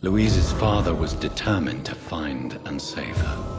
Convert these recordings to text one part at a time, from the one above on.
Louise's father was determined to find and save her.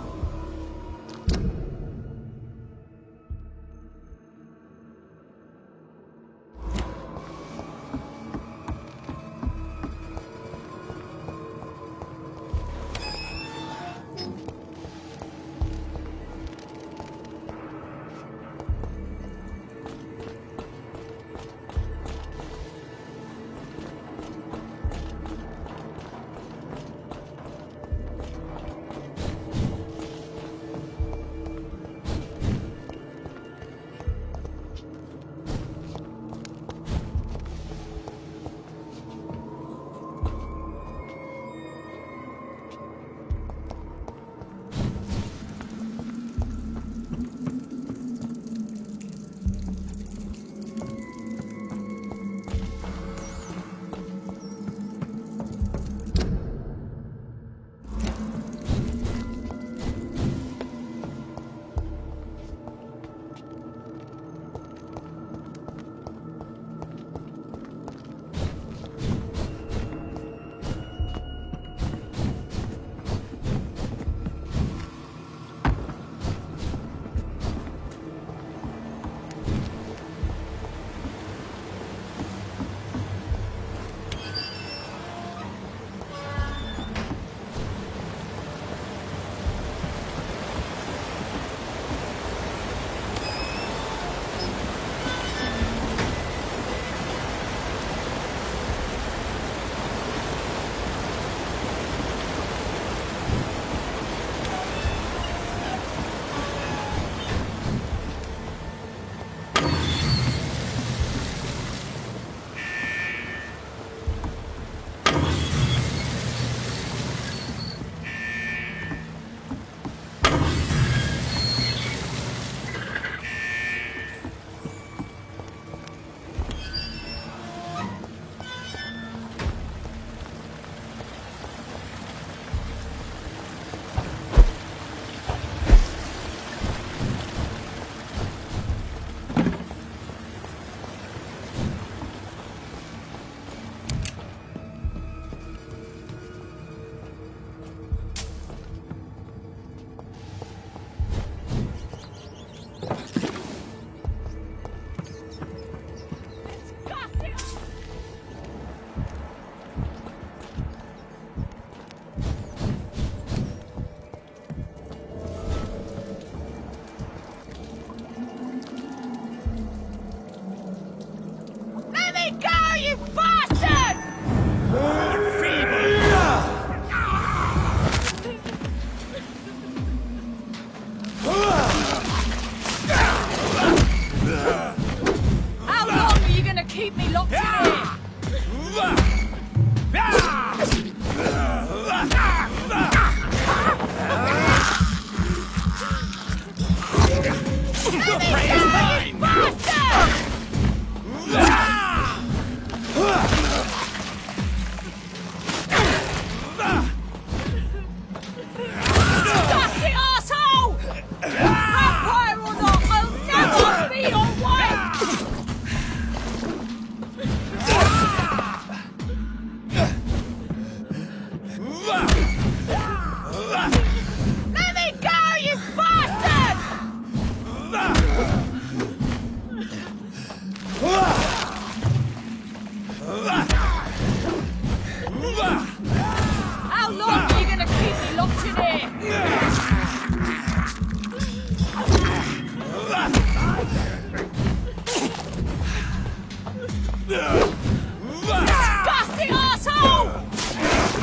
Disgusting asshole!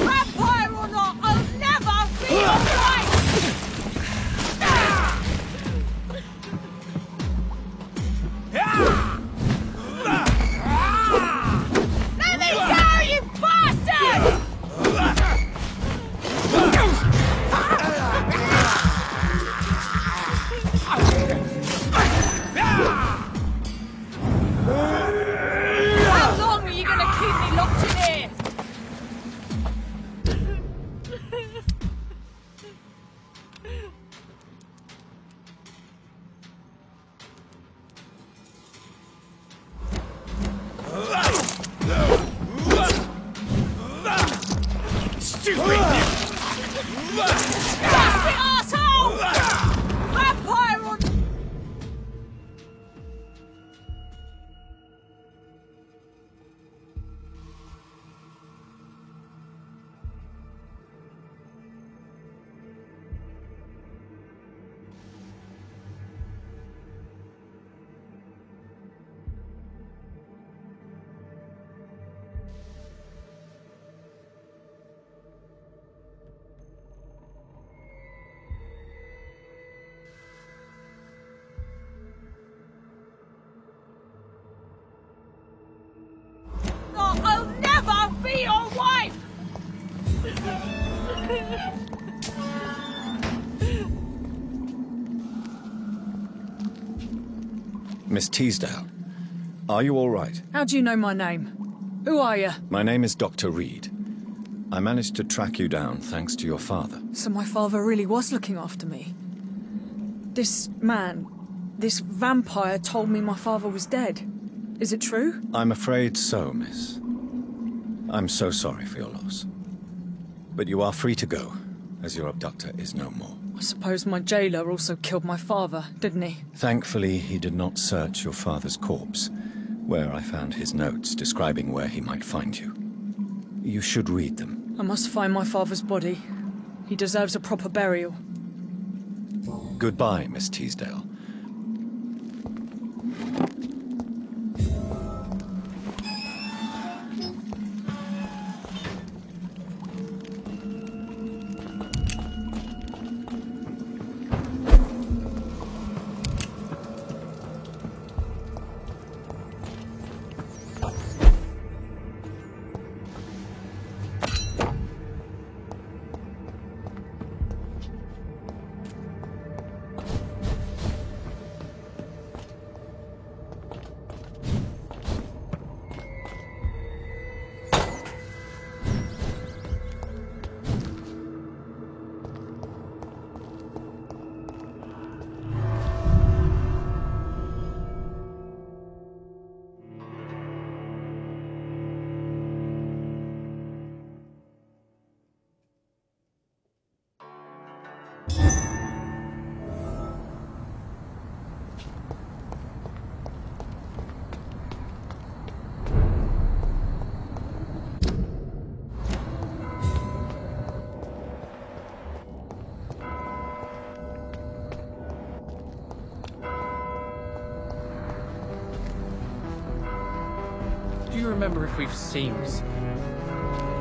Vampire or not, I'll never be alright! Let me go, you bastard! How long What you think? Stop it, arsehole! Vampire on... I'll never be your wife! Miss Teasdale, are you all right? How do you know my name? Who are you? My name is Dr. Reed. I managed to track you down thanks to your father. So my father really was looking after me. This man, this vampire told me my father was dead. Is it true? I'm afraid so, miss. I'm so sorry for your loss. But you are free to go, as your abductor is no more. I suppose my jailer also killed my father, didn't he? Thankfully, he did not search your father's corpse, where I found his notes describing where he might find you. You should read them. I must find my father's body. He deserves a proper burial. Goodbye, Miss Teasdale. Do you remember if we've seen this?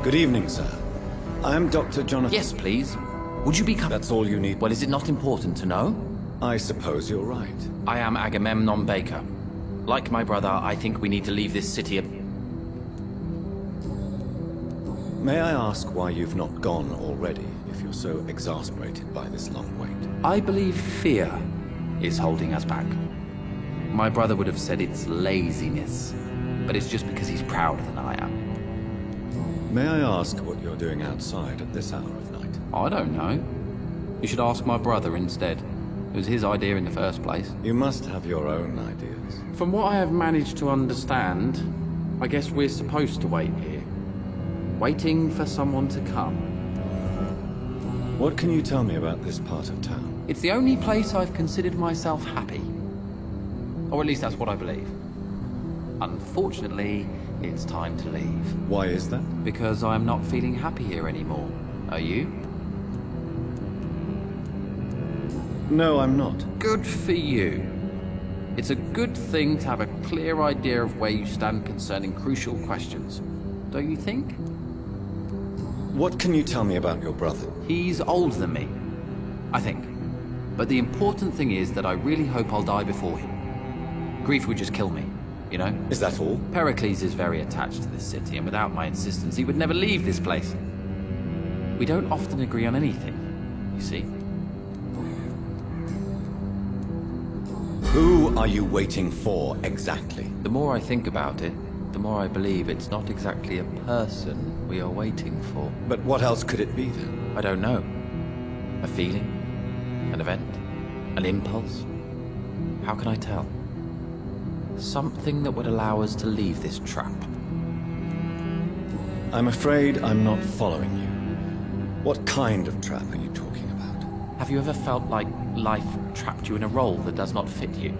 Good evening, sir. I am Dr. Jonathan. Yes, please. Would you be That's all you need? Well, is it not important to know? I suppose you're right. I am Agamemnon Baker. Like my brother, I think we need to leave this city. May I ask why you've not gone already, if you're so exasperated by this long wait? I believe fear is holding us back. My brother would have said it's laziness, but it's just because he's prouder than I am. May I ask what you're doing outside at this hour of night? I don't know. You should ask my brother instead. It was his idea in the first place. You must have your own ideas. From what I have managed to understand, I guess we're supposed to wait here. Waiting for someone to come. What can you tell me about this part of town? It's the only place I've considered myself happy. Or at least that's what I believe. Unfortunately, it's time to leave. Why is that? Because I'm not feeling happy here anymore. Are you? No, I'm not. Good for you. It's a good thing to have a clear idea of where you stand concerning crucial questions. Don't you think? What can you tell me about your brother? He's older than me, I think. But the important thing is that I really hope I'll die before him. Grief would just kill me, you know? Is that all? Pericles is very attached to this city, and without my insistence, he would never leave this place. We don't often agree on anything, you see. Who are you waiting for, exactly? The more I think about it, the more I believe it's not exactly a person we are waiting for. But what else could it be, then? I don't know. A feeling? An event? An impulse? How can I tell? Something that would allow us to leave this trap. I'm afraid I'm not following you. What kind of trap are you talking about? Have you ever felt like life trapped you in a role that does not fit you?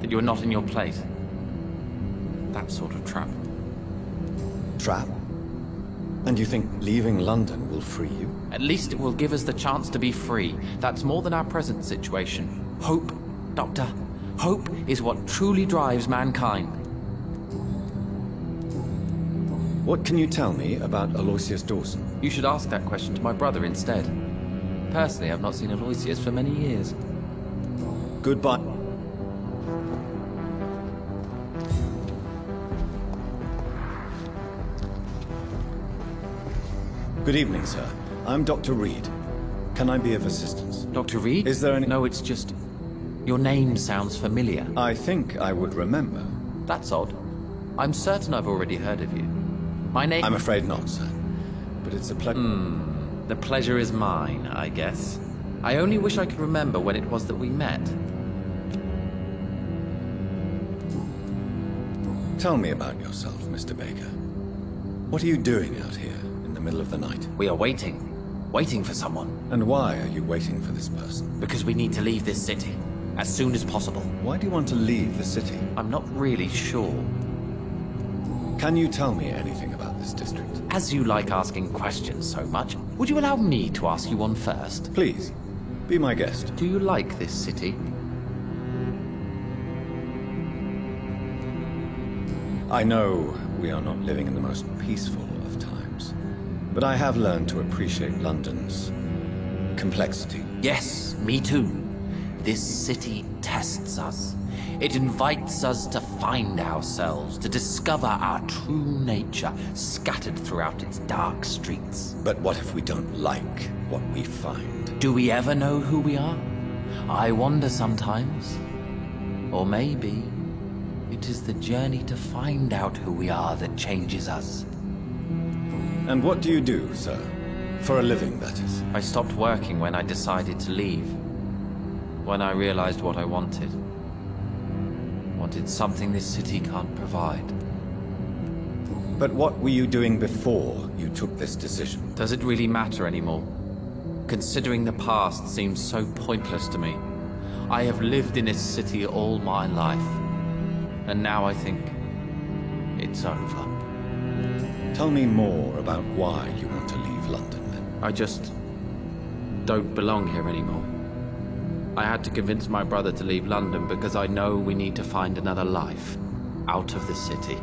That you're not in your place? That sort of trap. Trap? And you think leaving London will free you? At least it will give us the chance to be free. That's more than our present situation. Hope, Doctor. Hope is what truly drives mankind. What can you tell me about Aloysius Dawson? You should ask that question to my brother instead. Personally, I've not seen Aloysius for many years. Goodbye. Good evening, sir. I'm Dr. Reed. Can I be of assistance? Dr. Reed? Is there any... No, it's just... Your name sounds familiar. I think I would remember. That's odd. I'm certain I've already heard of you. My name... I'm afraid not, sir. But it's a pleasure... The pleasure is mine, I guess. I only wish I could remember when it was that we met. Tell me about yourself, Mr. Baker. What are you doing out here in the middle of the night? We are waiting. Waiting for someone. And why are you waiting for this person? Because we need to leave this city. As soon as possible. Why do you want to leave the city? I'm not really sure. Can you tell me anything about this district? As you like asking questions so much, would you allow me to ask you one first? Please, be my guest. Do you like this city? I know we are not living in the most peaceful of times, but I have learned to appreciate London's complexity. Yes, me too. This city tests us. It invites us to find ourselves, to discover our true nature scattered throughout its dark streets. But what if we don't like what we find? Do we ever know who we are? I wonder sometimes. Or maybe it is the journey to find out who we are that changes us. And what do you do, sir? For a living, that is. I stopped working when I decided to leave. When I realized what I wanted. Wanted something this city can't provide. But what were you doing before you took this decision? Does it really matter anymore? Considering the past seems so pointless to me. I have lived in this city all my life. And now I think it's over. Tell me more about why you want to leave London, then. I just don't belong here anymore. I had to convince my brother to leave London because I know we need to find another life out of the city.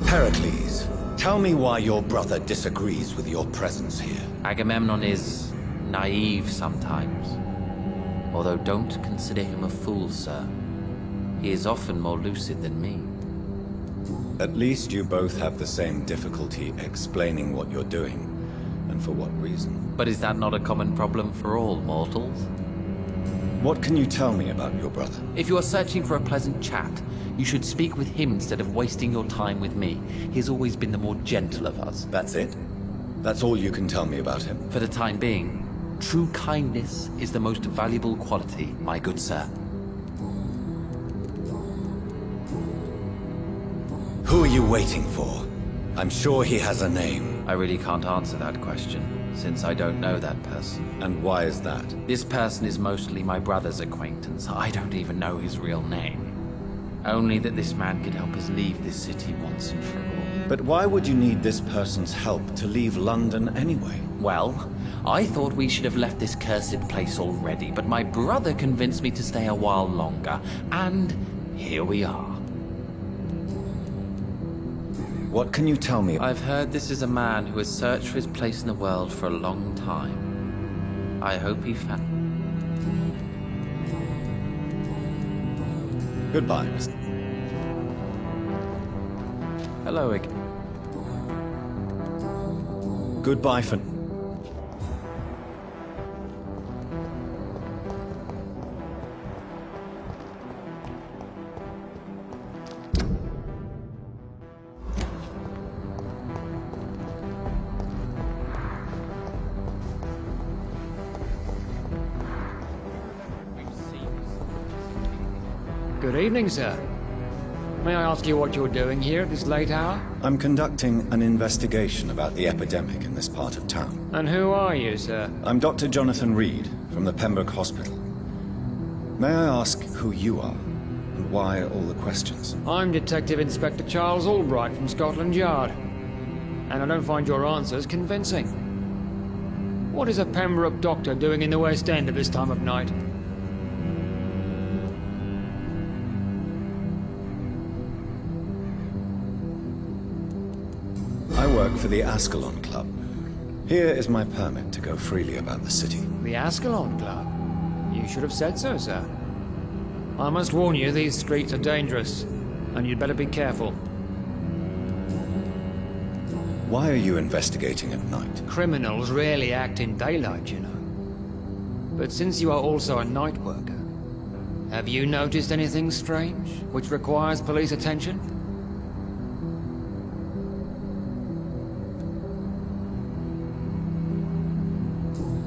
Pericles, tell me why your brother disagrees with your presence here. Agamemnon is naive sometimes. Although don't consider him a fool, sir. He is often more lucid than me. At least you both have the same difficulty explaining what you're doing, and for what reason. But is that not a common problem for all mortals? What can you tell me about your brother? If you are searching for a pleasant chat, you should speak with him instead of wasting your time with me. He's always been the more gentle of us. That's it? That's all you can tell me about him? For the time being, true kindness is the most valuable quality, my good sir. Who are you waiting for? I'm sure he has a name. I really can't answer that question, since I don't know that person. And why is that? This person is mostly my brother's acquaintance. I don't even know his real name. Only that this man could help us leave this city once and for all. But why would you need this person's help to leave London anyway? Well, I thought we should have left this cursed place already, but my brother convinced me to stay a while longer, and here we are. What can you tell me? I've heard this is a man who has searched for his place in the world for a long time. I hope he found... Goodbye, Mr. Hello again. Goodbye for... Good evening, sir. May I ask you what you're doing here at this late hour? I'm conducting an investigation about the epidemic in this part of town. And who are you, sir? I'm Dr. Jonathan Reed from the Pembroke Hospital. May I ask who you are and why all the questions? I'm Detective Inspector Charles Albright from Scotland Yard. And I don't find your answers convincing. What is a Pembroke doctor doing in the West End at this time of night? I work for the Ascalon Club. Here is my permit to go freely about the city. The Ascalon Club? You should have said so, sir. I must warn you, these streets are dangerous, and you'd better be careful. Why are you investigating at night? Criminals rarely act in daylight, you know. But since you are also a night worker, have you noticed anything strange, which requires police attention?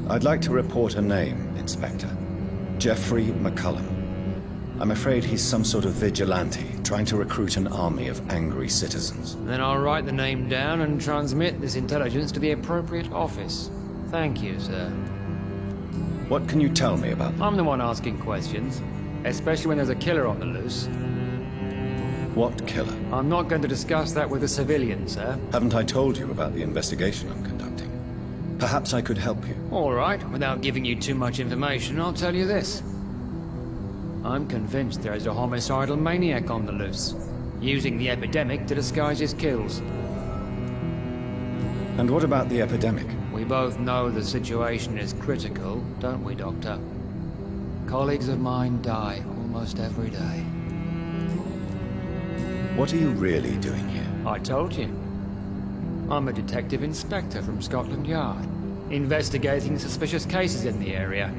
I'd like to report a name, Inspector. Geoffrey McCullum. I'm afraid he's some sort of vigilante, trying to recruit an army of angry citizens. Then I'll write the name down and transmit this intelligence to the appropriate office. Thank you, sir. What can you tell me about them? I'm the one asking questions, especially when there's a killer on the loose. What killer? I'm not going to discuss that with a civilian, sir. Haven't I told you about the investigation I'm conducting? Perhaps I could help you. All right, without giving you too much information, I'll tell you this. I'm convinced there is a homicidal maniac on the loose, using the epidemic to disguise his kills. And what about the epidemic? We both know the situation is critical, don't we, Doctor? Colleagues of mine die almost every day. What are you really doing here? I told you. I'm a detective inspector from Scotland Yard, investigating suspicious cases in the area.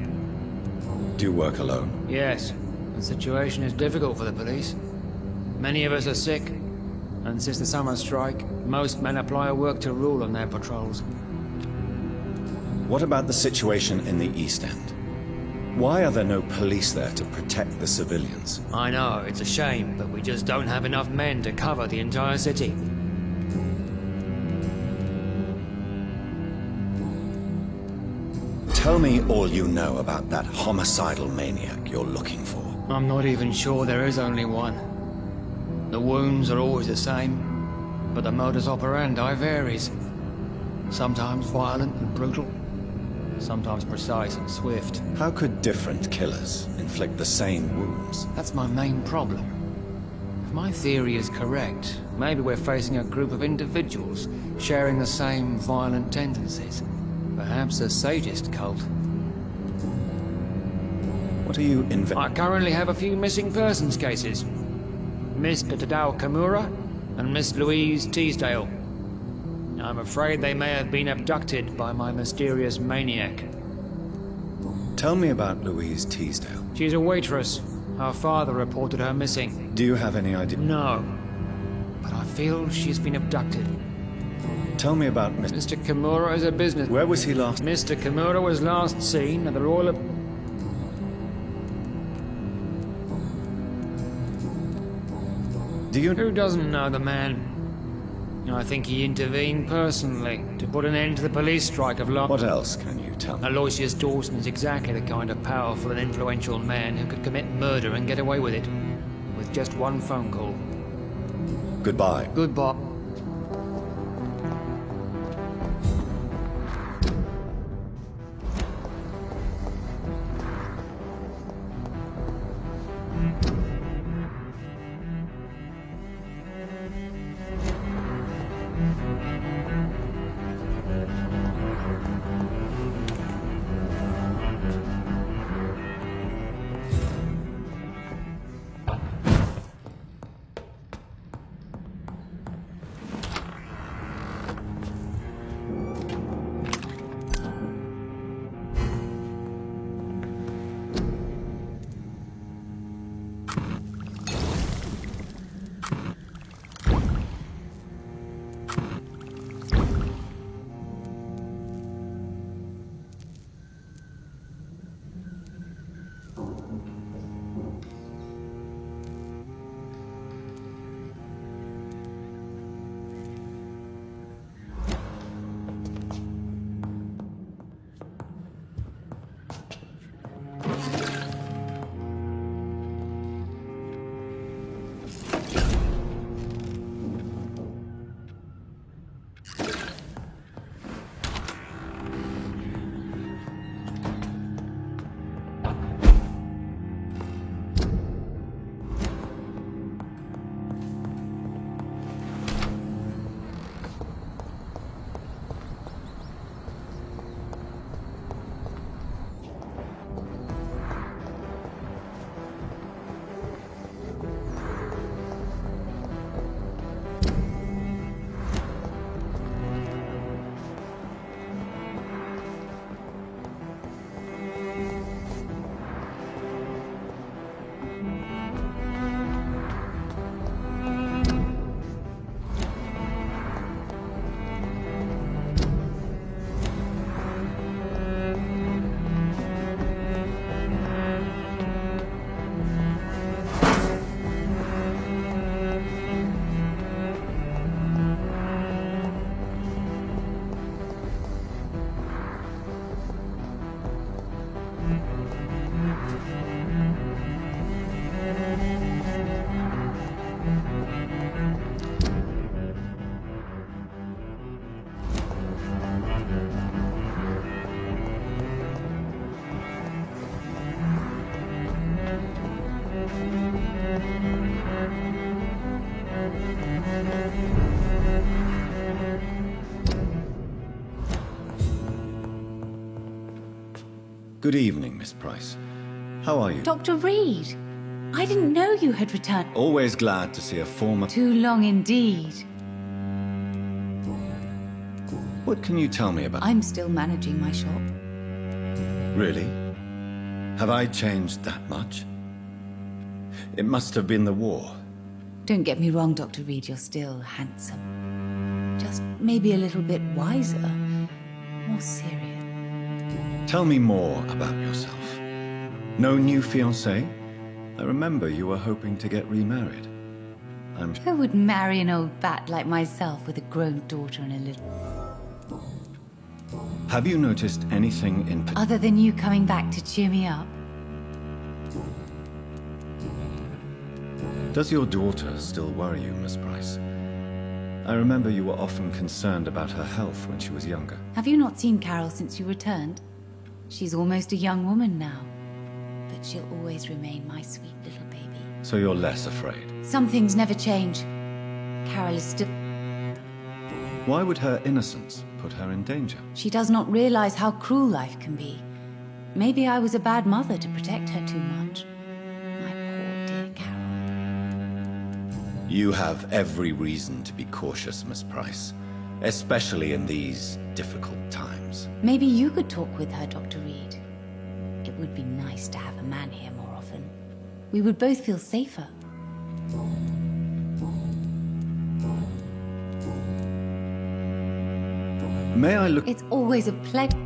Do you work alone? Yes. The situation is difficult for the police. Many of us are sick, and since the summer strike, most men apply a work-to-rule on their patrols. What about the situation in the East End? Why are there no police there to protect the civilians? I know, it's a shame, but we just don't have enough men to cover the entire city. Tell me all you know about that homicidal maniac you're looking for. I'm not even sure there is only one. The wounds are always the same, but the modus operandi varies. Sometimes violent and brutal, sometimes precise and swift. How could different killers inflict the same wounds? That's my main problem. If my theory is correct, maybe we're facing a group of individuals sharing the same violent tendencies. Perhaps a sadist cult. What are you I currently have a few missing persons cases. Mr. Tadao Kimura and Miss Louise Teasdale. I'm afraid they may have been abducted by my mysterious maniac. Tell me about Louise Teasdale. She's a waitress. Her father reported her missing. Do you have any idea? No. But I feel she's been abducted. Tell me about Mr. Kimura is a business... Where was he last? Mr. Kimura was last seen at the Royal... Do you... Who doesn't know the man? I think he intervened personally to put an end to the police strike of last... What else can you tell me? Aloysius Dawson is exactly the kind of powerful and influential man who could commit murder and get away with it. With just one phone call. Goodbye. Goodbye. Good evening, Miss Price. How are you? Dr. Reed, I didn't know you had returned. Always glad to see a former... Too long indeed. What can you tell me about... I'm still managing my shop. Really? Have I changed that much? It must have been the war. Don't get me wrong, Dr. Reed, you're still handsome. Just maybe a little bit wiser, more serious. Tell me more about yourself. No new fiancé? I remember you were hoping to get remarried. Who would marry an old bat like myself with a grown daughter and a little... Have you noticed anything in... Other than you coming back to cheer me up? Does your daughter still worry you, Miss Price? I remember you were often concerned about her health when she was younger. Have you not seen Carol since you returned? She's almost a young woman now. But she'll always remain my sweet little baby. So you're less afraid? Some things never change. Carol is still... Why would her innocence put her in danger? She does not realize how cruel life can be. Maybe I was a bad mother to protect her too much. My poor dear Carol. You have every reason to be cautious, Miss Price. Especially in these difficult times. Maybe you could talk with her, Dr. Reed. It would be nice to have a man here more often. We would both feel safer. May I look... It's always a pleasure.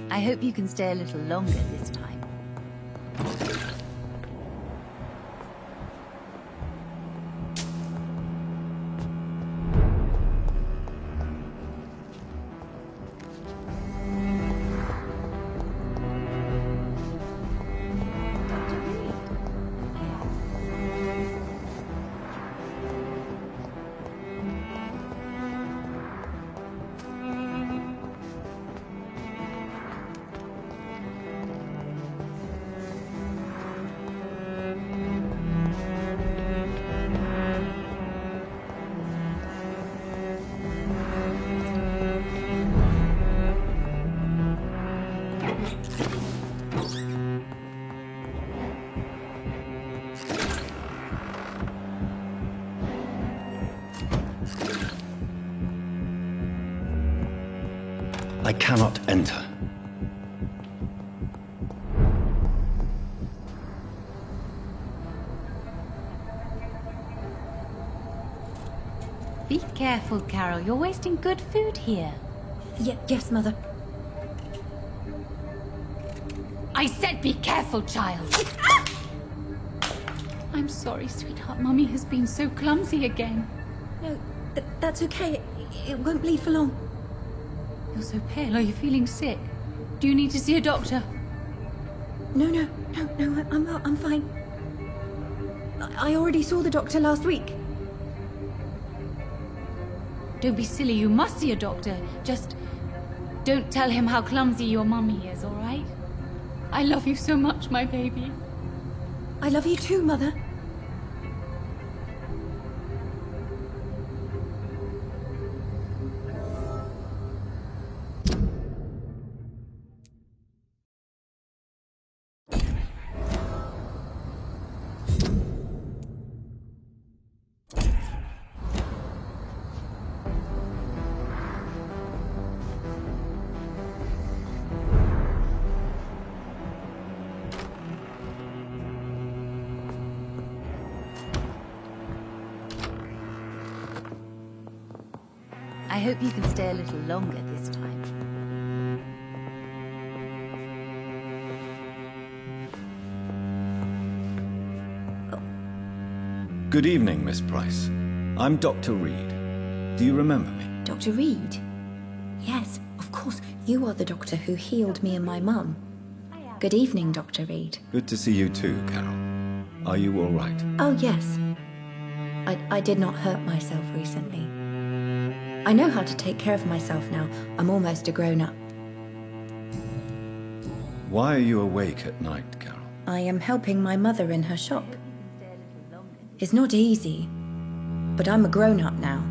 I hope you can stay a little longer this time. I cannot enter. Be careful, Carol. You're wasting good food here. Yes, Mother. I said be careful, child. I'm sorry, sweetheart. Mummy has been so clumsy again. No, that's okay. It won't bleed for long. You're so pale. Are you feeling sick? Do you need to see a doctor? No, I'm fine. I already saw the doctor last week. Don't be silly. You must see a doctor. Just don't tell him how clumsy your mummy is, all right? I love you so much, my baby. I love you too, Mother. I hope you can stay a little longer this time. Good evening, Miss Price. I'm Dr. Reed. Do you remember me? Dr. Reed? Yes, of course. You are the doctor who healed me and my mum. Good evening, Dr. Reed. Good to see you too, Carol. Are you all right? Oh, yes. I did not hurt myself recently. I know how to take care of myself now. I'm almost a grown-up. Why are you awake at night, Carol? I am helping my mother in her shop. It's not easy, but I'm a grown-up now.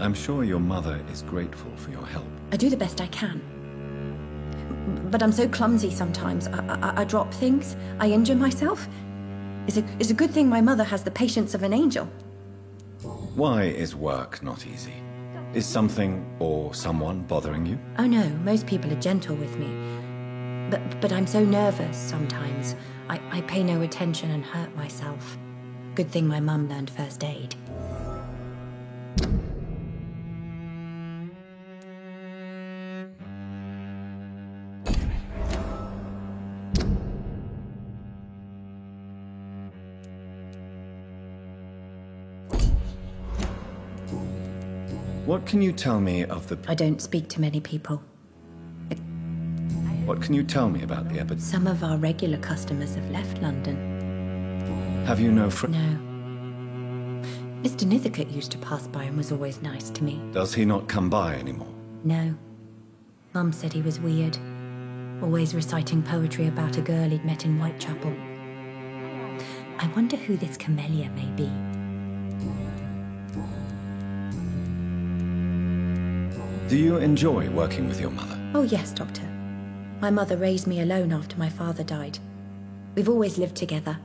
I'm sure your mother is grateful for your help. I do the best I can. But I'm so clumsy sometimes. I drop things. I injure myself. It's a good thing my mother has the patience of an angel. Why is work not easy? Is something or someone bothering you? Oh no, most people are gentle with me. But I'm so nervous sometimes. I pay no attention and hurt myself. Good thing my mum learned first aid. What can you tell me of the... I don't speak to many people. What can you tell me about the epidemic? Some of our regular customers have left London. Have you no No. Mr. Nithercote used to pass by and was always nice to me. Does he not come by anymore? No. Mum said he was weird. Always reciting poetry about a girl he'd met in Whitechapel. I wonder who this camellia may be. Do you enjoy working with your mother? Oh yes, Doctor. My mother raised me alone after my father died. We've always lived together,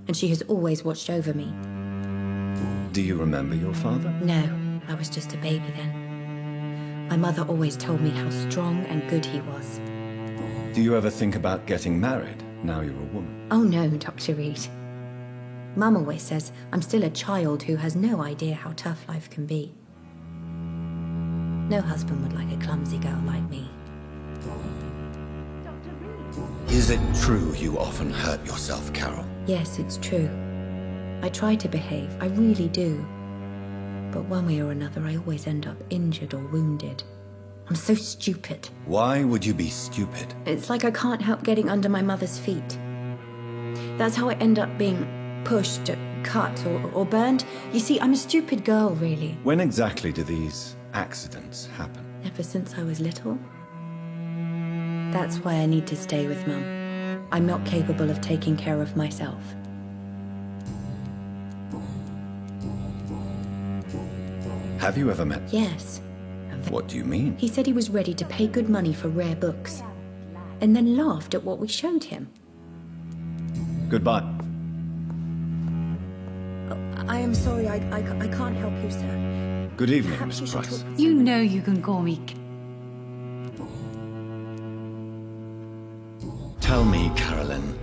and she has always watched over me. Do you remember your father? No, I was just a baby then. My mother always told me how strong and good he was. Do you ever think about getting married, now you're a woman? Oh no, Dr. Reed. Mum always says I'm still a child who has no idea how tough life can be. No husband would like a clumsy girl like me. Is it true you often hurt yourself, Carol? Yes, it's true. I try to behave, I really do. But one way or another, I always end up injured or wounded. I'm so stupid. Why would you be stupid? It's like I can't help getting under my mother's feet. That's how I end up being pushed, cut, or burned. You see, I'm a stupid girl, really. When exactly do these accidents happen? Ever since I was little. That's why I need to stay with Mum. I'm not capable of taking care of myself. Have you ever met? Yes. What do you mean? He said he was ready to pay good money for rare books, and then laughed at what we showed him. Goodbye. Oh, I am sorry, I can't help you, sir. Good evening, Perhaps you Miss should Price. talk- You know you can call me... Tell me, Carolyn,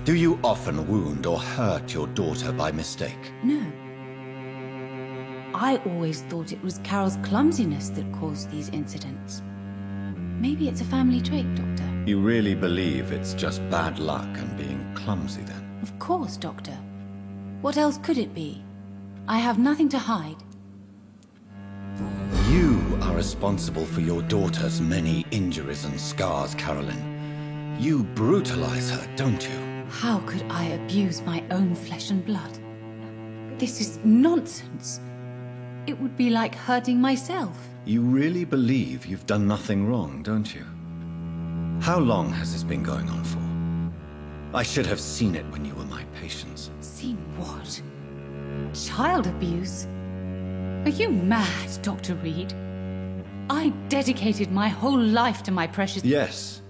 do you often wound or hurt your daughter by mistake? No. I always thought it was Carol's clumsiness that caused these incidents. Maybe it's a family trait, Doctor. You really believe it's just bad luck and being clumsy, then? Of course, Doctor. What else could it be? I have nothing to hide. You are responsible for your daughter's many injuries and scars, Carolyn. You brutalize her, don't you? How could I abuse my own flesh and blood? This is nonsense. It would be like hurting myself. You really believe you've done nothing wrong, don't you? How long has this been going on for? I should have seen it when you were my patients. Seen what? Child abuse? Are you mad, Dr. Reed? I dedicated my whole life to my precious... Yes.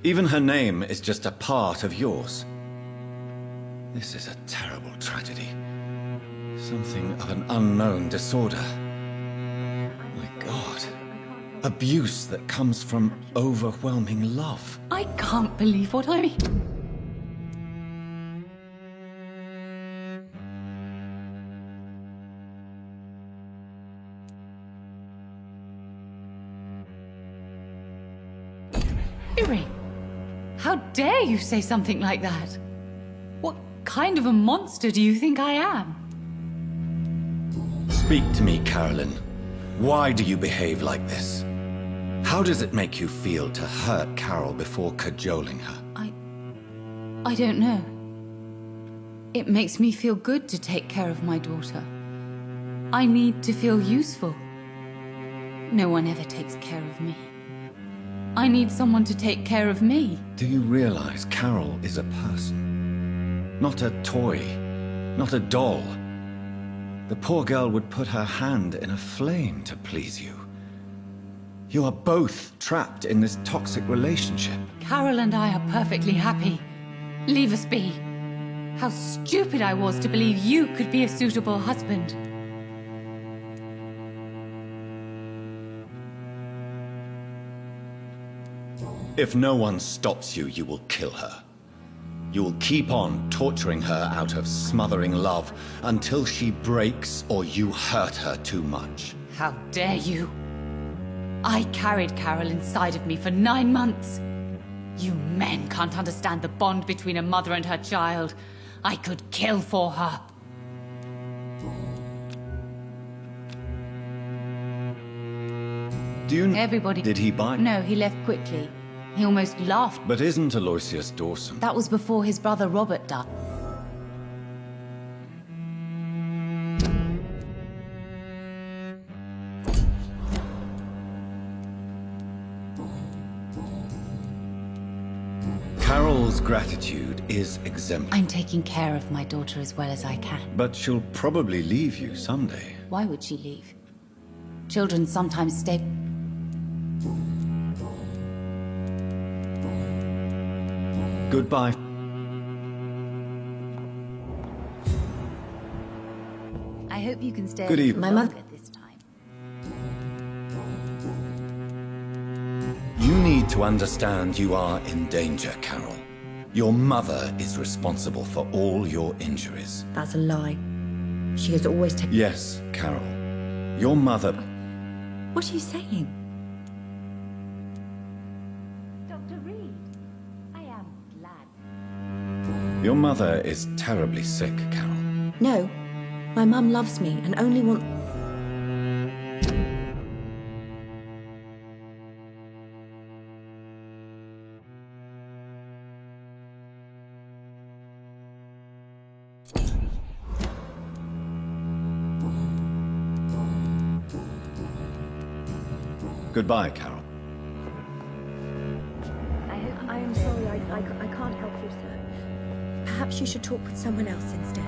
Even her name is just a part of yours. This is a terrible tragedy. Something of an unknown disorder. My God. Abuse that comes from overwhelming love. I can't believe what I... How dare you say something like that? What kind of a monster do you think I am? Speak to me, Carolyn. Why do you behave like this? How does it make you feel to hurt Carol before cajoling her? I don't know. It makes me feel good to take care of my daughter. I need to feel useful. No one ever takes care of me. I need someone to take care of me. Do you realize Carol is a person? Not a toy. Not a doll. The poor girl would put her hand in a flame to please you. You are both trapped in this toxic relationship. Carol and I are perfectly happy. Leave us be. How stupid I was to believe you could be a suitable husband. If no one stops you, you will kill her. You will keep on torturing her out of smothering love until she breaks or you hurt her too much. How dare you? I carried Carol inside of me for 9 months. You men can't understand the bond between a mother and her child. I could kill for her. Do you... Everybody... Did he bite? No, he left quickly. He almost laughed. But isn't Aloysius Dawson? That was before his brother Robert died. Carol's gratitude is exemplary. I'm taking care of my daughter as well as I can. But she'll probably leave you someday. Why would she leave? Children sometimes stay... Goodbye. I hope you can stay Good evening. My mother... this time. You need to understand you are in danger, Carol. Your mother is responsible for all your injuries. That's a lie. She has always taken... Yes, Carol. Your mother... What are you saying? Dr. Reed, I am glad. Your mother is terribly sick, Carol. No. My mum loves me and only wants... Goodbye, Carol. I am sorry, I can't help you, sir. Perhaps you should talk with someone else instead.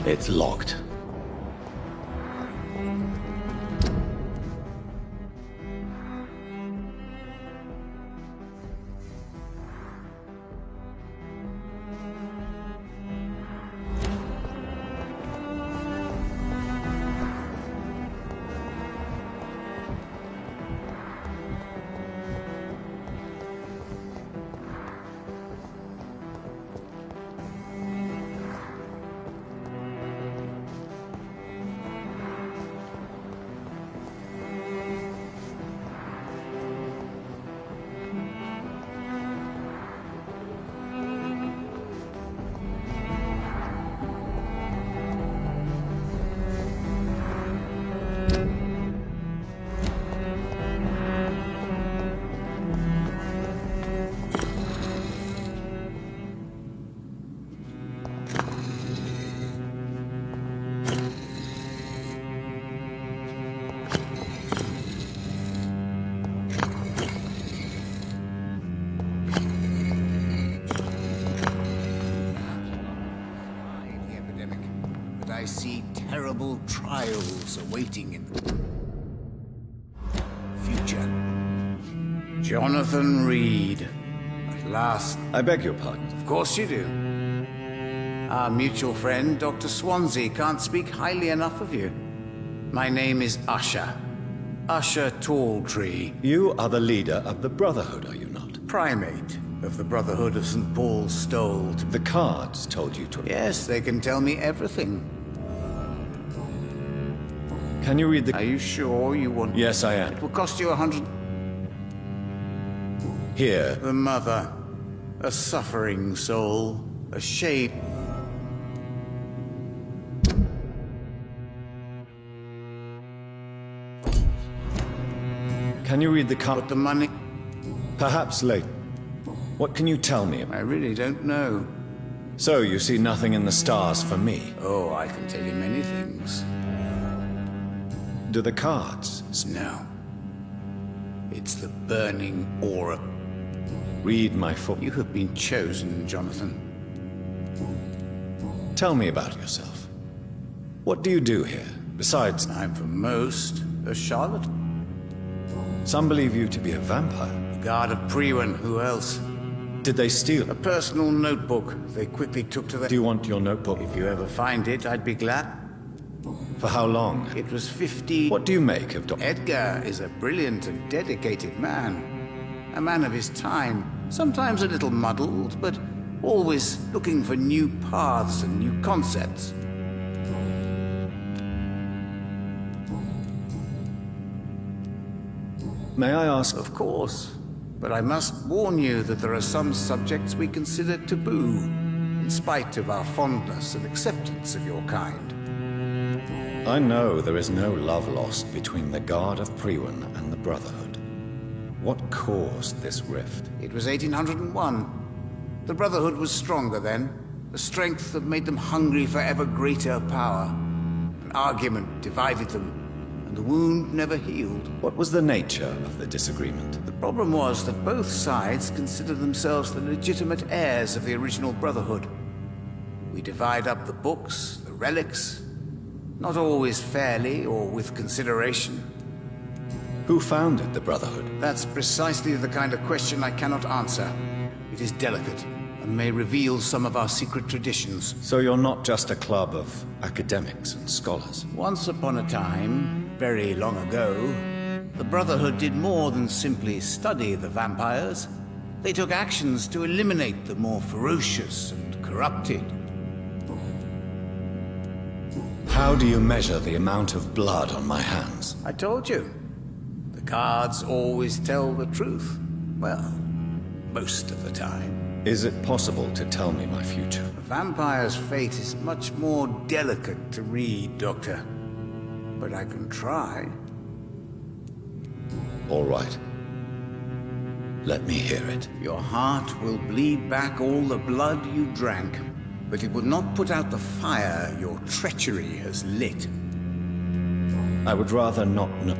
It's locked. horrible trials awaiting in the future. Jonathan Reed. At last. I beg your pardon. Of course you do. Our mutual friend, Dr. Swansea, can't speak highly enough of you. My name is Usher. Usher Talltree. You are the leader of the Brotherhood, are you not? Primate of the Brotherhood of St. Paul's Stole. The cards told you to... Yes, they can tell me everything. Can you read the... Are you sure you want... Yes, I am. It will cost you 100... Here. The mother. A suffering soul. A shape. Can you read the card? But the money... Perhaps later. What can you tell me? I really don't know. So, you see nothing in the stars for me? Oh, I can tell you many things. Do the cards? No. It's the burning aura. Read my foot. You have been chosen, Jonathan. Tell me about yourself. What do you do here, besides... I'm for most a charlatan. Some believe you to be a vampire. The guard of Priwen, who else? Did they steal A personal notebook they quickly took to the... Do you want your notebook? If you ever find it, I'd be glad. For how long? It was 50... What do you make of Dr. Edgar is a brilliant and dedicated man. A man of his time. Sometimes a little muddled, but always looking for new paths and new concepts. May I ask... Of course. But I must warn you that there are some subjects we consider taboo, in spite of our fondness and acceptance of your kind. I know there is no love lost between the Guard of Priwen and the Brotherhood. What caused this rift? It was 1801. The Brotherhood was stronger then, a strength that made them hungry for ever greater power. An argument divided them, and the wound never healed. What was the nature of the disagreement? The problem was that both sides considered themselves the legitimate heirs of the original Brotherhood. We divide up the books, the relics, not always fairly or with consideration. Who founded the Brotherhood? That's precisely the kind of question I cannot answer. It is delicate, and may reveal some of our secret traditions. So you're not just a club of academics and scholars? Once upon a time, very long ago, the Brotherhood did more than simply study the vampires. They took actions to eliminate the more ferocious and corrupted. How do you measure the amount of blood on my hands? I told you. The cards always tell the truth. Well, most of the time. Is it possible to tell me my future? A vampire's fate is much more delicate to read, Doctor. But I can try. All right. Let me hear it. Your heart will bleed back all the blood you drank, but it will not put out the fire your treachery has lit. I would rather not know.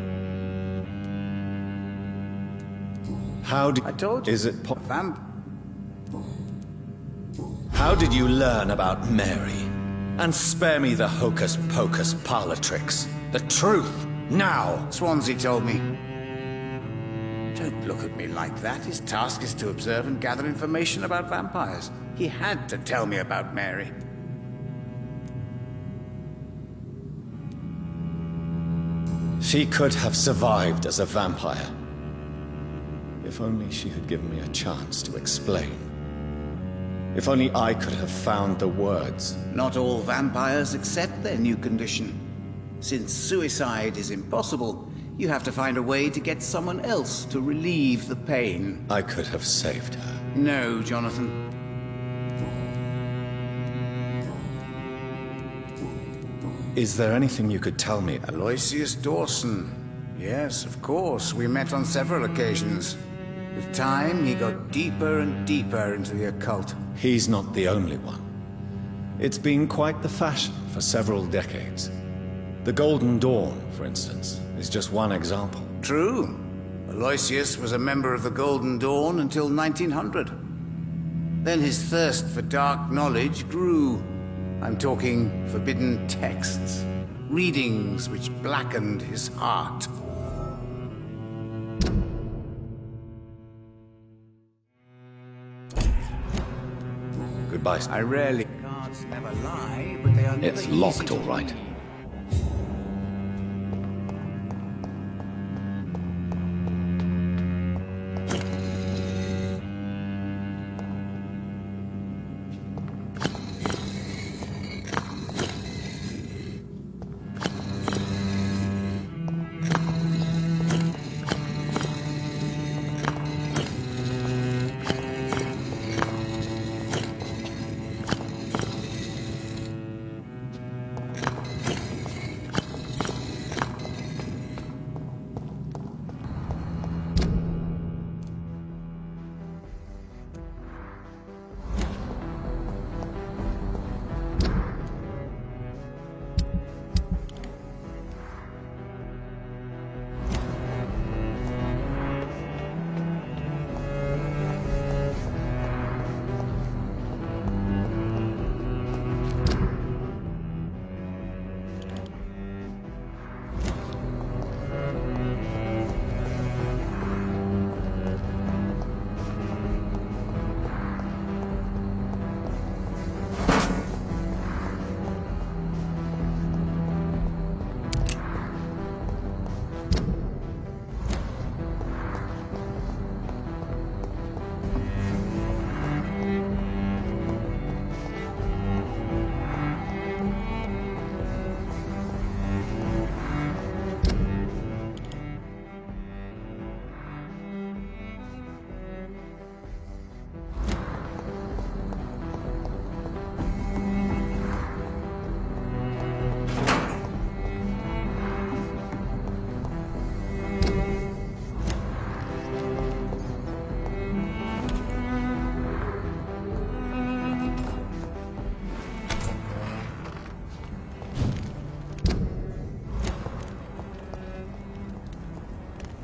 How did... I told you. Is it How did you learn about Mary? And spare me the hocus-pocus parlor tricks. The truth, now! Swansea told me. Don't look at me like that. His task is to observe and gather information about vampires. He had to tell me about Mary. She could have survived as a vampire. If only she had given me a chance to explain. If only I could have found the words. Not all vampires accept their new condition. Since suicide is impossible, you have to find a way to get someone else to relieve the pain. I could have saved her. No, Jonathan. Is there anything you could tell me? Aloysius Dawson. Yes, of course. We met on several occasions. With time, he got deeper and deeper into the occult. He's not the only one. It's been quite the fashion for several decades. The Golden Dawn, for instance, is just one example. True. Aloysius was a member of the Golden Dawn until 1900. Then his thirst for dark knowledge grew. I'm talking forbidden texts. readings which blackened his heart. Goodbye. I rarely... Cards never lie, but they are never It's easy locked, to all right.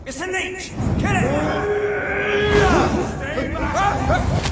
It's an H! Kill it! Stay back!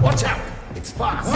Watch out! It's fast!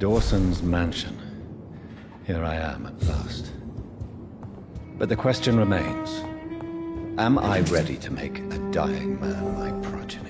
Dawson's mansion. Here I am at last. But the question remains, am I ready to make a dying man my progeny?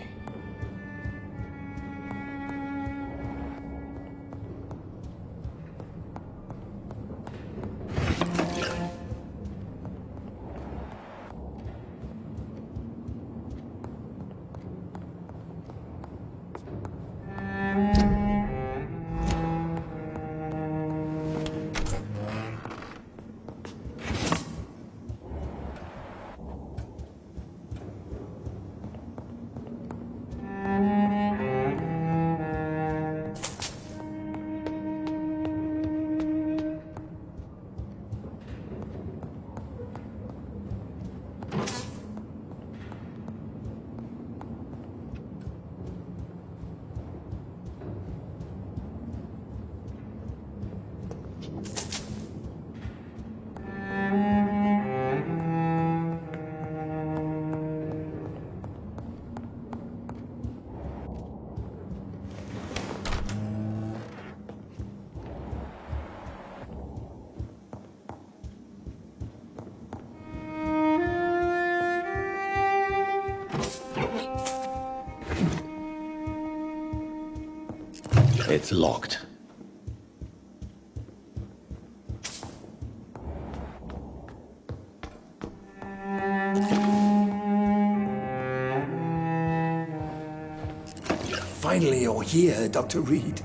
It's locked. Finally you're here, Dr. Reed.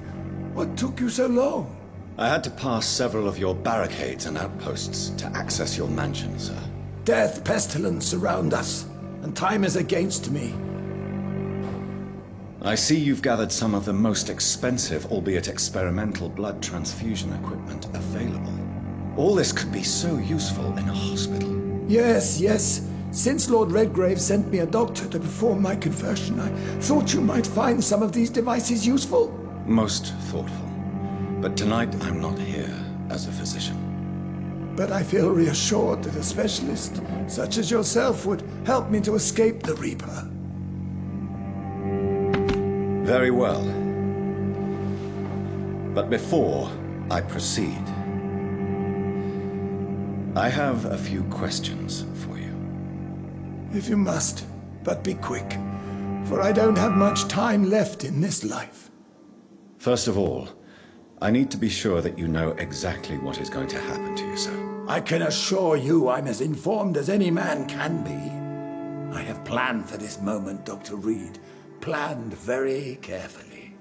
What took you so long? I had to pass several of your barricades and outposts to access your mansion, sir. Death, pestilence surround us, and time is against me. I see you've gathered some of the most expensive, albeit experimental, blood transfusion equipment available. All this could be so useful in a hospital. Yes, yes. Since Lord Redgrave sent me a doctor to perform my conversion, I thought you might find some of these devices useful. Most thoughtful. But tonight I'm not here as a physician. But I feel reassured that a specialist such as yourself would help me to escape the Reaper. Very well. But before I proceed, I have a few questions for you. If you must, but be quick, for I don't have much time left in this life. First of all, I need to be sure that you know exactly what is going to happen to you, sir. I can assure you I'm as informed as any man can be. I have planned for this moment, Dr. Reed. Planned very carefully.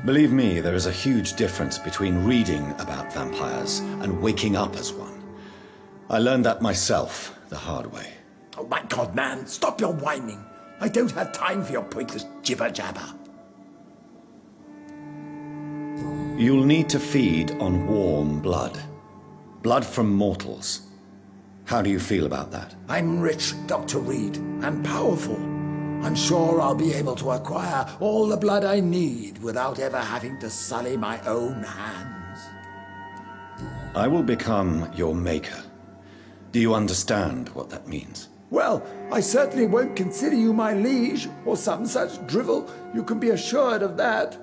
Believe me, there is a huge difference between reading about vampires and waking up as one. I learned that myself the hard way. Oh my God, man, stop your whining. I don't have time for your pointless jibber-jabber. You'll need to feed on warm blood. Blood from mortals. How do you feel about that? I'm rich, Dr. Reed, and powerful. I'm sure I'll be able to acquire all the blood I need without ever having to sully my own hands. I will become your maker. Do you understand what that means? Well, I certainly won't consider you my liege, or some such drivel. You can be assured of that.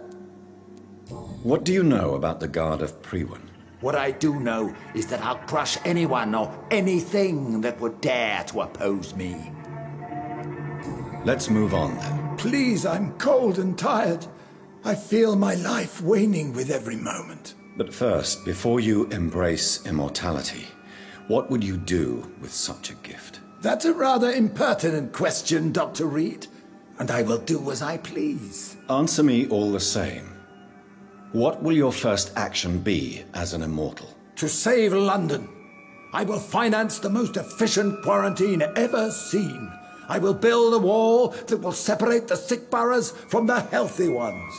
What do you know about the Guard of Priwen? What I do know is that I'll crush anyone or anything that would dare to oppose me. Let's move on, then. Please, I'm cold and tired. I feel my life waning with every moment. But first, before you embrace immortality, what would you do with such a gift? That's a rather impertinent question, Dr. Reed, and I will do as I please. Answer me all the same. What will your first action be as an immortal? To save London. I will finance the most efficient quarantine ever seen. I will build a wall that will separate the sick boroughs from the healthy ones.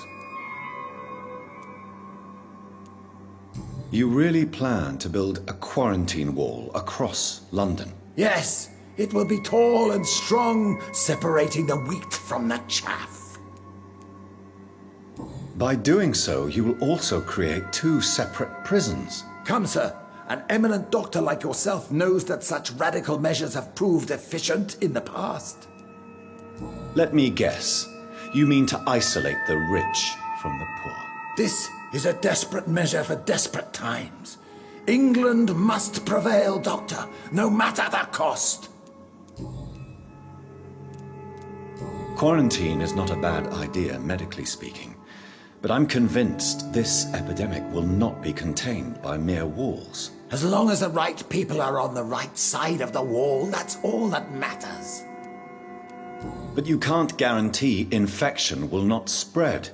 You really plan to build a quarantine wall across London? Yes, it will be tall and strong, separating the wheat from the chaff. By doing so, you will also create two separate prisons. Come, sir, An eminent doctor like yourself knows that such radical measures have proved efficient in the past. Let me guess. You mean to isolate the rich from the poor. This is a desperate measure for desperate times. England must prevail, Doctor, no matter the cost. Quarantine is not a bad idea, medically speaking. But I'm convinced this epidemic will not be contained by mere walls. As long as the right people are on the right side of the wall, that's all that matters. But you can't guarantee infection will not spread.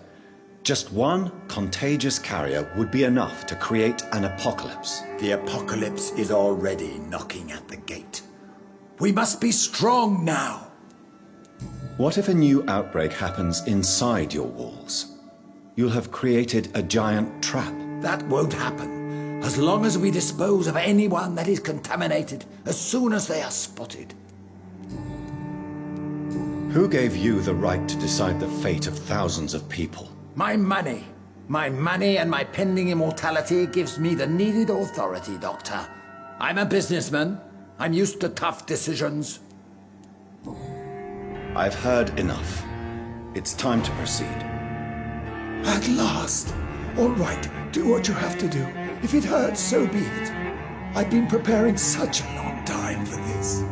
Just one contagious carrier would be enough to create an apocalypse. The apocalypse is already knocking at the gate. We must be strong now. What if a new outbreak happens inside your walls? You'll have created a giant trap. That won't happen, as long as we dispose of anyone that is contaminated as soon as they are spotted. Who gave you the right to decide the fate of thousands of people? My money. My money and my pending immortality gives me the needed authority, Doctor. I'm a businessman. I'm used to tough decisions. I've heard enough. It's time to proceed. At last. All right, do what you have to do. If it hurts, so be it. I've been preparing such a long time for this.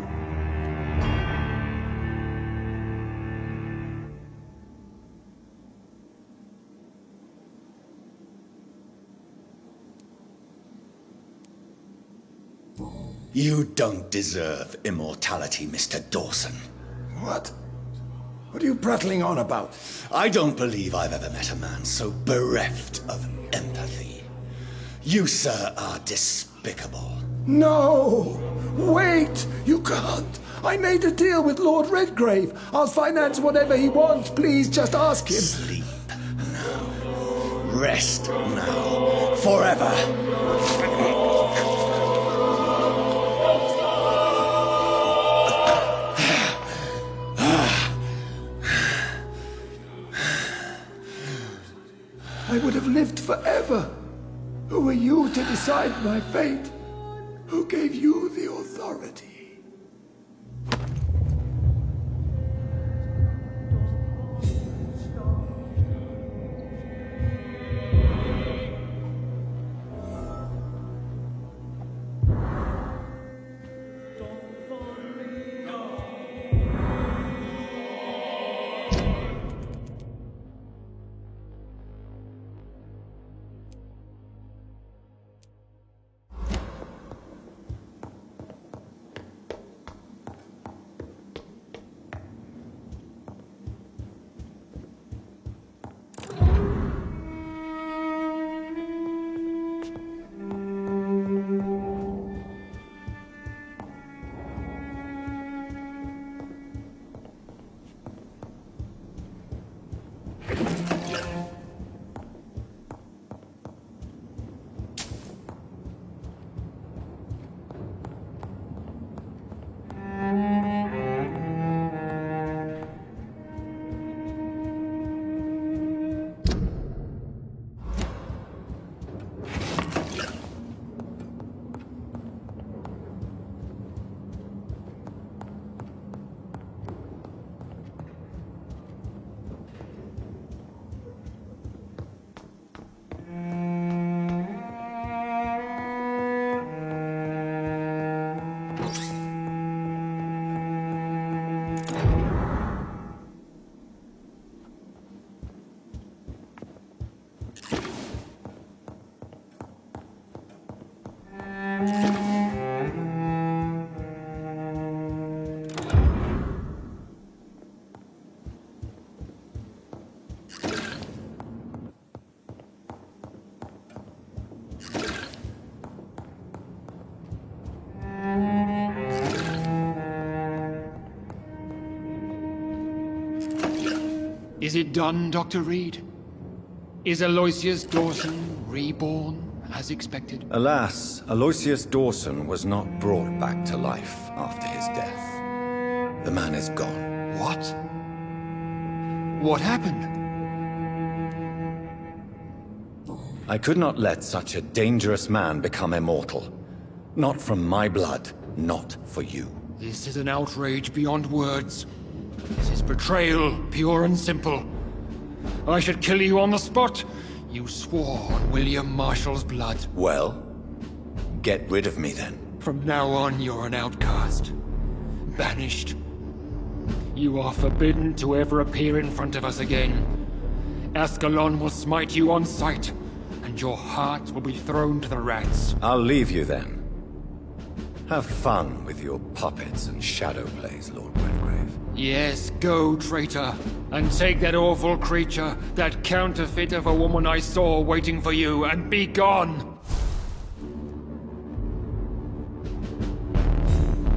You don't deserve immortality, Mr. Dawson. What? What are you prattling on about? I don't believe I've ever met a man so bereft of empathy. You, sir, are despicable. No! Wait! You can't! I made a deal with Lord Redgrave. I'll finance whatever he wants. Please, just ask him. Sleep now. Rest now. Forever. I would have lived forever. Who are you to decide my fate? Who gave you the authority? Is it done, Dr. Reed? Is Aloysius Dawson reborn, as expected? Alas, Aloysius Dawson was not brought back to life after his death. The man is gone. What? What happened? I could not let such a dangerous man become immortal. Not from my blood. Not for you. This is an outrage beyond words. This is betrayal, pure and simple. I should kill you on the spot. You swore on William Marshall's blood. Well, get rid of me then. From now on, you're an outcast. Banished. You are forbidden to ever appear in front of us again. Ascalon will smite you on sight, and your heart will be thrown to the rats. I'll leave you then. Have fun with your puppets and shadow plays, Lord Redgrave. Yes, go, traitor, and take that awful creature, that counterfeit of a woman I saw waiting for you, and be gone!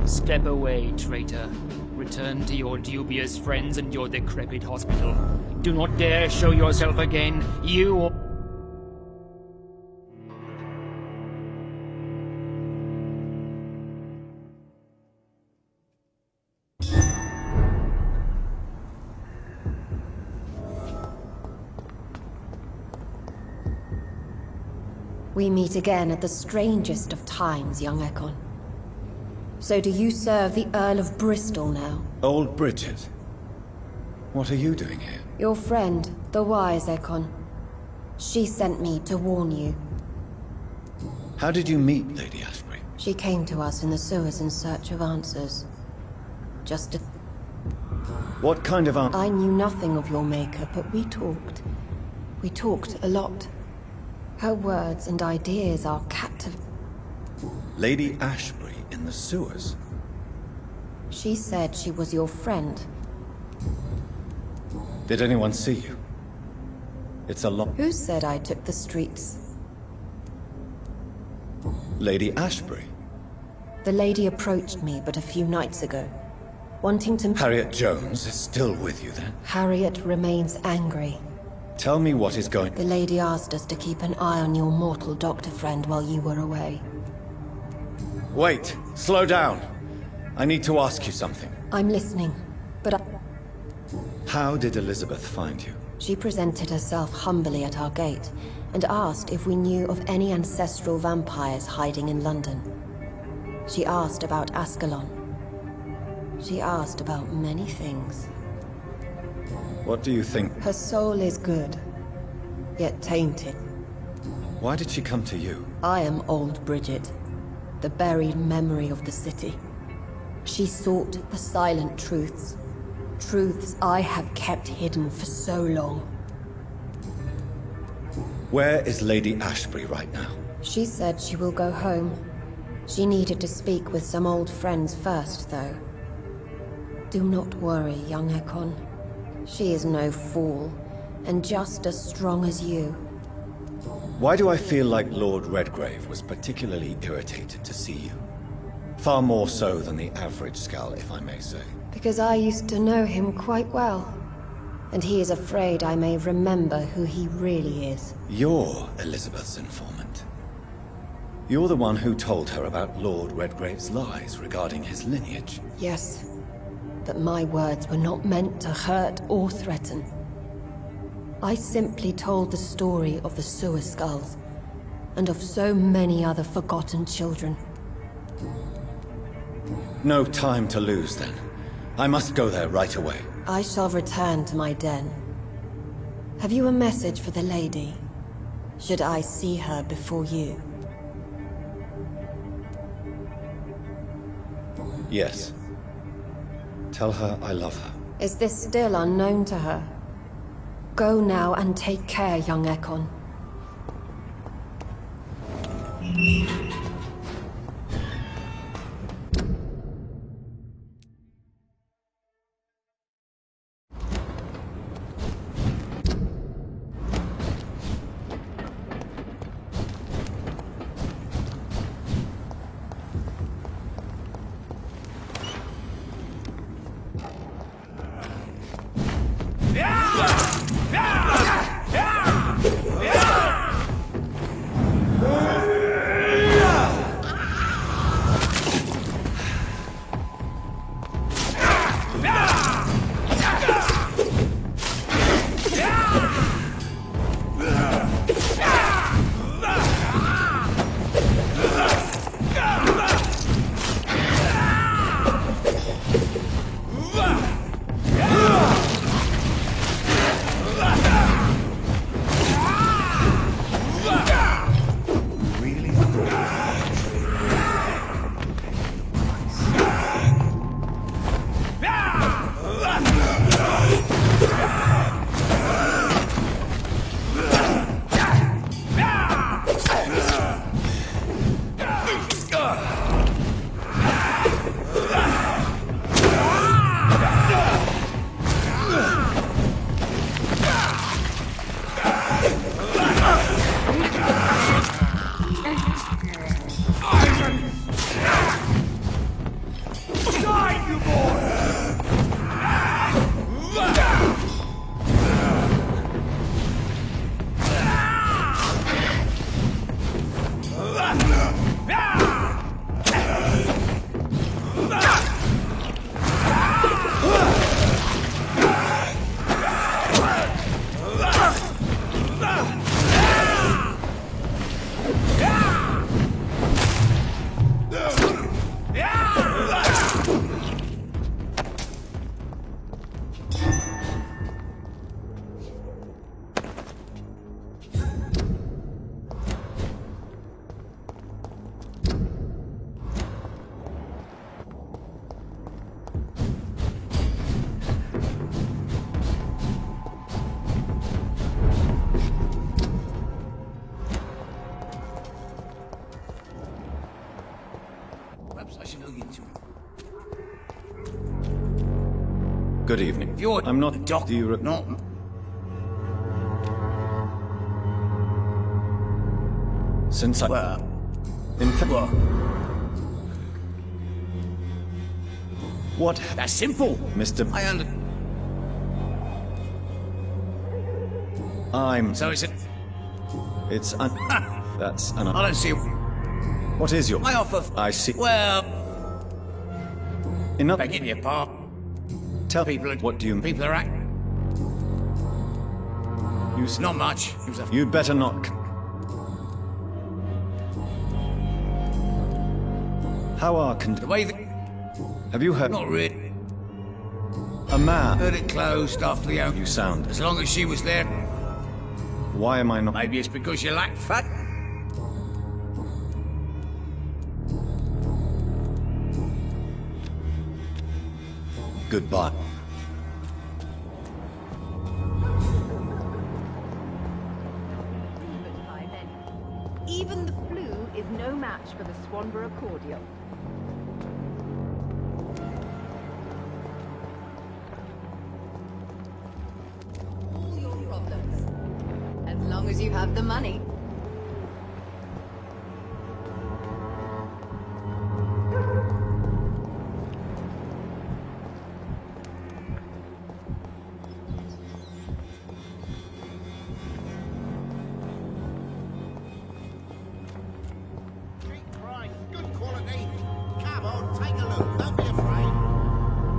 Step away, traitor. Return to your dubious friends and your decrepit hospital. Do not dare show yourself again, you or... We meet again at the strangest of times, young Ekon. So do you serve the Earl of Bristol now? Old Bridget. What are you doing here? Your friend, the wise Ekon. She sent me to warn you. How did you meet Lady Ashbury? She came to us in the sewers in search of answers. Just to... What kind of answers? I knew nothing of your maker, but we talked. We talked a lot. Her words and ideas are captivating. Lady Ashbury in the sewers? She said she was your friend. Did anyone see you? It's a lot. Who said I took the streets? Lady Ashbury. The lady approached me but a few nights ago, wanting to... Harriet Jones is still with you then? Harriet remains angry. Tell me what is going... The lady asked us to keep an eye on your mortal doctor friend while you were away. Wait! Slow down! I need to ask you something. I'm listening, but How did Elizabeth find you? She presented herself humbly at our gate, and asked if we knew of any ancestral vampires hiding in London. She asked about Ascalon. She asked about many things. What do you think? Her soul is good, yet tainted. Why did she come to you? I am old Bridget, the buried memory of the city. She sought the silent truths. Truths I have kept hidden for so long. Where is Lady Ashbury right now? She said she will go home. She needed to speak with some old friends first, though. Do not worry, young Ekon. She is no fool, and just as strong as you. Why do I feel like Lord Redgrave was particularly irritated to see you? Far more so than the average Skull, if I may say. Because I used to know him quite well. And he is afraid I may remember who he really is. You're Elizabeth's informant. You're the one who told her about Lord Redgrave's lies regarding his lineage. Yes, but my words were not meant to hurt or threaten. I simply told the story of the sewer skulls, and of so many other forgotten children. No time to lose, then. I must go there right away. I shall return to my den. Have you a message for the lady? Should I see her before you? Yes. Tell her I love her. Is this still unknown to her? Go now and take care, young Ekon. should look into it. Good evening. You're I'm not... Doc. Do you... Not... Since I... Well... In fact... Well... What? That's simple. Mr... I under... I'm... So it's a... It's un... That's an... I don't see... What is your... My offer... I see... Well... Enough... Begging your pardon. Tell People are... What do you... People are act... You... Not much. It was a... You'd better not... How are... The way that... Have you heard... Not really. A man... Heard it closed after the... You sound... As long as she was there... Why am I not... Maybe it's because you lack fat. Goodbye. Even the flu is no match for the Swanborough cordial. All your problems. As long as you have the money.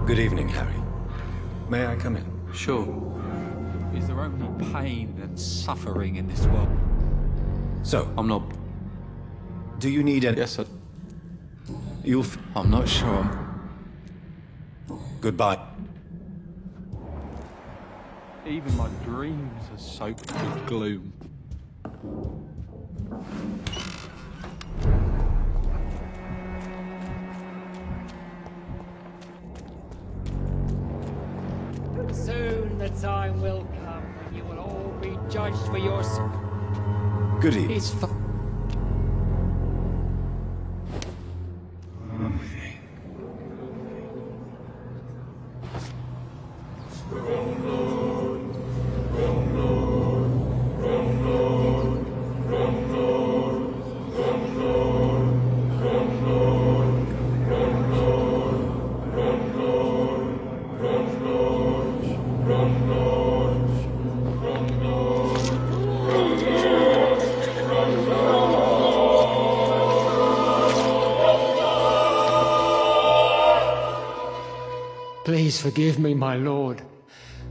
Good evening, Harry. May I come in? Sure. Is there only pain and suffering in this world? So... I'm not... Do you need any... Yes, You'll... I'm not sure. Goodbye. Even my dreams are soaked with gloom. Soon the time will come when you will all be judged for your... Good evening. It's Please forgive me, my lord,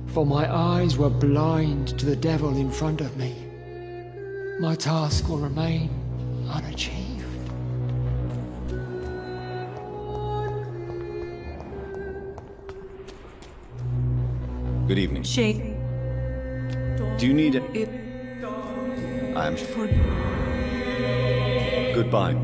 for my eyes were blind to the devil in front of me. My task will remain unachieved. Good evening. She... Do you need it? I am... Goodbye.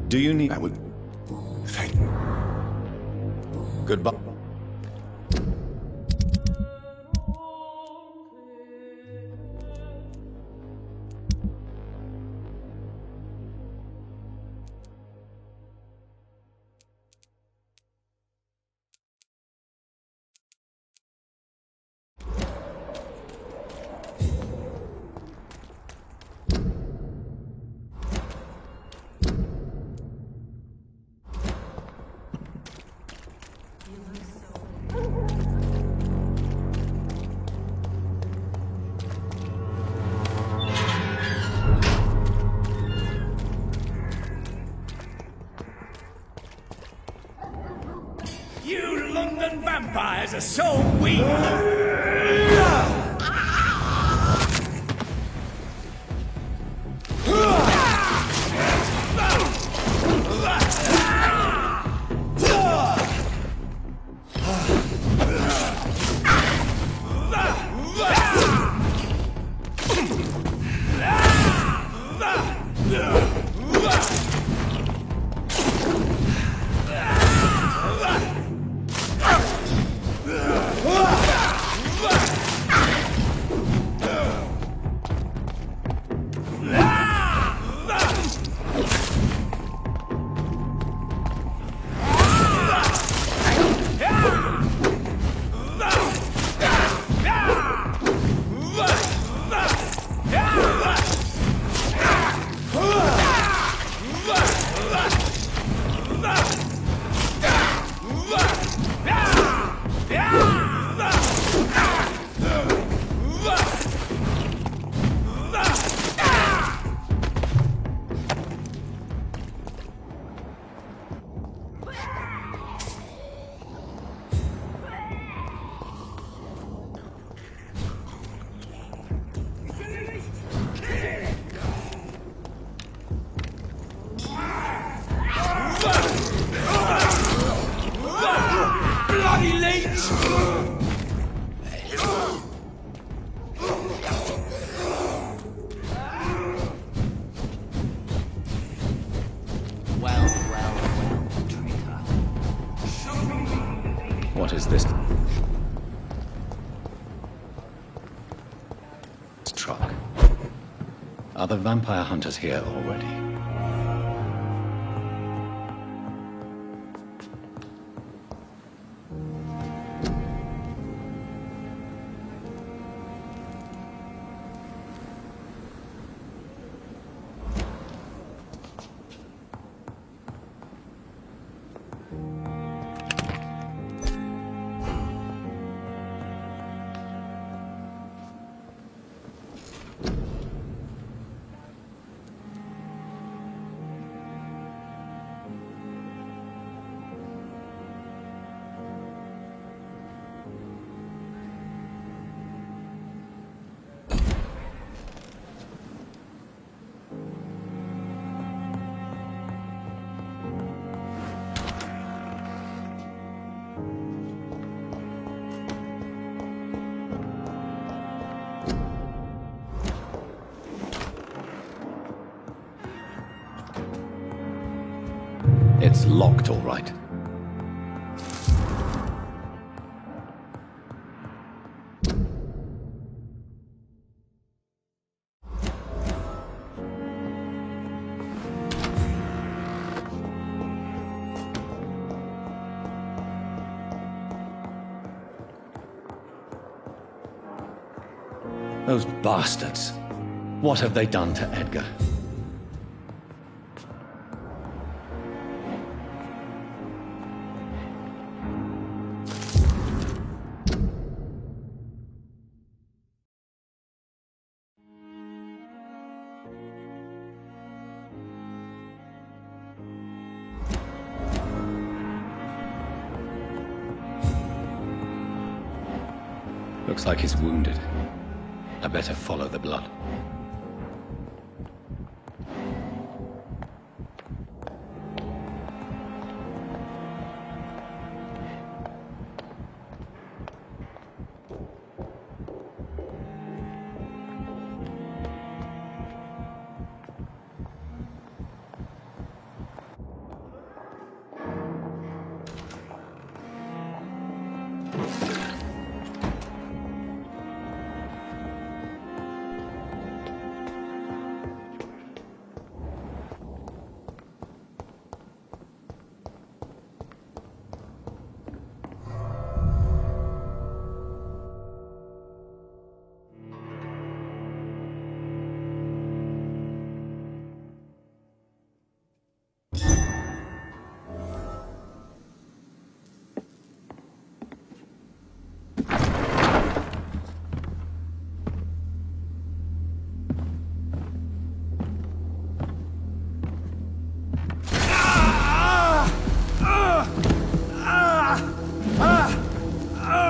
Do you need... I would... Thank... Goodbye. You London vampires are so weak! this truck? Are the vampire hunters here already? It's locked, all right. Those bastards. What have they done to Edgar? Looks like he's wounded. I better follow the blood.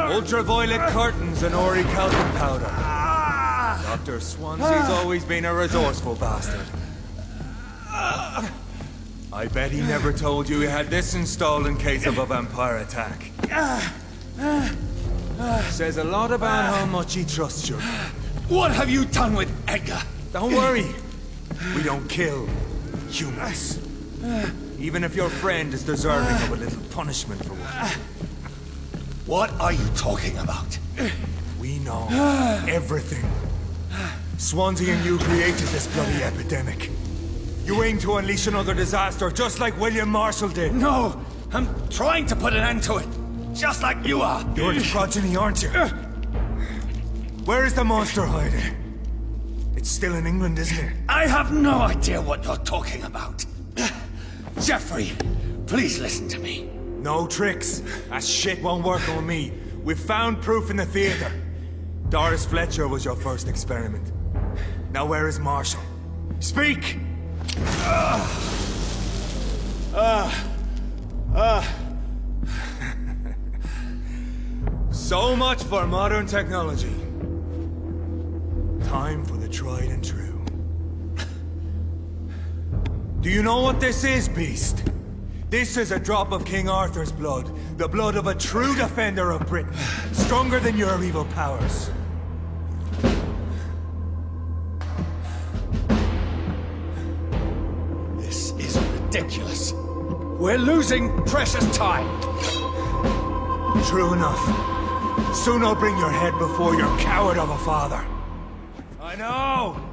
Ultraviolet curtains and Ori Calvin powder. Dr. Swansea's always been a resourceful bastard. I bet he never told you he had this installed in case of a vampire attack. Says a lot about how much he trusts you. What have you done with Edgar? Don't worry. We don't kill humans. Even if your friend is deserving of a little punishment for what. What are you talking about? We know everything. Swansea and you created this bloody epidemic. You aim to unleash another disaster, just like William Marshall did. No! I'm trying to put an end to it, just like you are. You're the progeny, aren't you? Where is the monster hiding? It's still in England, isn't it? I have no idea what you're talking about. Jeffrey, please listen to me. No tricks. That shit won't work on me. We've found proof in the theater. Doris Fletcher was your first experiment. Now where is Marshall? Speak! So much for modern technology. Time for the tried and true. Do you know what this is, Beast? This is a drop of King Arthur's blood. The blood of a true defender of Britain. Stronger than your evil powers. This is ridiculous. We're losing precious time. True enough. Soon I'll bring your head before your coward of a father. I know!